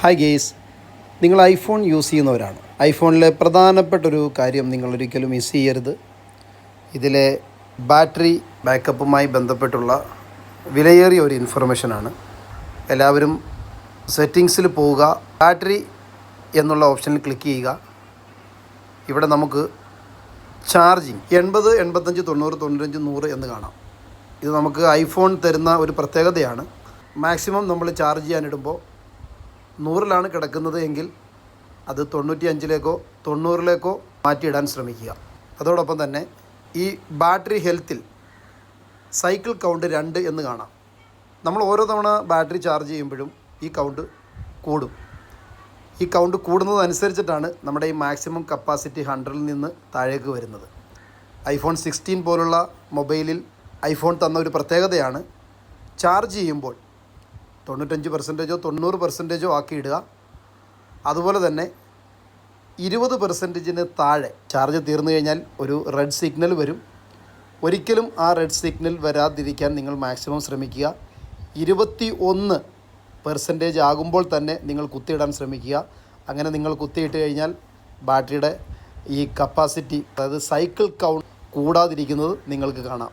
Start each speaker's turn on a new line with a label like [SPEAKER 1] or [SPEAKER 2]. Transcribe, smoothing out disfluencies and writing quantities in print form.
[SPEAKER 1] Hi guys, നിങ്ങൾ iPhone use ചെയ്യുന്നവരാണ്. ഐഫോണിലെ പ്രധാനപ്പെട്ടൊരു കാര്യം നിങ്ങളൊരിക്കലും മിസ് ചെയ്യരുത്. ഇതിലെ ബാറ്ററി ബാക്കപ്പുമായി ബന്ധപ്പെട്ടുള്ള വിലയേറിയ ഒരു ഇൻഫർമേഷനാണ്. എല്ലാവരും സെറ്റിങ്സിൽ പോവുക, ബാറ്ററി എന്നുള്ള ഓപ്ഷനിൽ ക്ലിക്ക് ചെയ്യുക. ഇവിടെ നമുക്ക് ചാർജിങ് 80, 85, 90, 95, 100 എന്ന് കാണാം. ഇത് നമുക്ക് ഐഫോൺ തരുന്ന ഒരു പ്രത്യേകതയാണ്. മാക്സിമം നമ്മൾ ചാർജ് ചെയ്യാനിടുമ്പോൾ 100-ലാണ് കിടക്കുന്നത് എങ്കിൽ അത് 95-ലേക്കോ 90-ലേക്കോ മാറ്റിയിടാൻ ശ്രമിക്കുക. അതോടൊപ്പം തന്നെ ഈ ബാറ്ററി ഹെൽത്തിൽ സൈക്കിൾ കൗണ്ട് 2 എന്ന് കാണാം. നമ്മൾ ഓരോ തവണ ബാറ്ററി ചാർജ് ചെയ്യുമ്പോഴും ഈ കൗണ്ട് കൂടും. ഈ കൗണ്ട് കൂടുന്നതനുസരിച്ചിട്ടാണ് നമ്മുടെ ഈ മാക്സിമം കപ്പാസിറ്റി 100-ൽ നിന്ന് താഴേക്ക് വരുന്നത്. ഐഫോൺ 16 പോലുള്ള മൊബൈലിൽ ഐഫോൺ തന്ന ഒരു പ്രത്യേകതയാണ് ചാർജ് ചെയ്യുമ്പോൾ 95%, 90% ആക്കിയിടുക. അതുപോലെ തന്നെ 20%-ന് താഴെ ചാർജ് തീർന്നു കഴിഞ്ഞാൽ ഒരു റെഡ് സിഗ്നൽ വരും. ഒരിക്കലും ആ റെഡ് സിഗ്നൽ വരാതിരിക്കാൻ നിങ്ങൾ മാക്സിമം ശ്രമിക്കുക. 21% ആകുമ്പോൾ തന്നെ നിങ്ങൾ കുത്തിയിടാൻ ശ്രമിക്കുക. അങ്ങനെ നിങ്ങൾ കുത്തിയിട്ട് കഴിഞ്ഞാൽ ബാറ്ററിയുടെ ഈ കപ്പാസിറ്റി, അതായത് സൈക്കിൾ കൗണ്ട് കൂടാതിരിക്കുന്നത് നിങ്ങൾക്ക് കാണാം.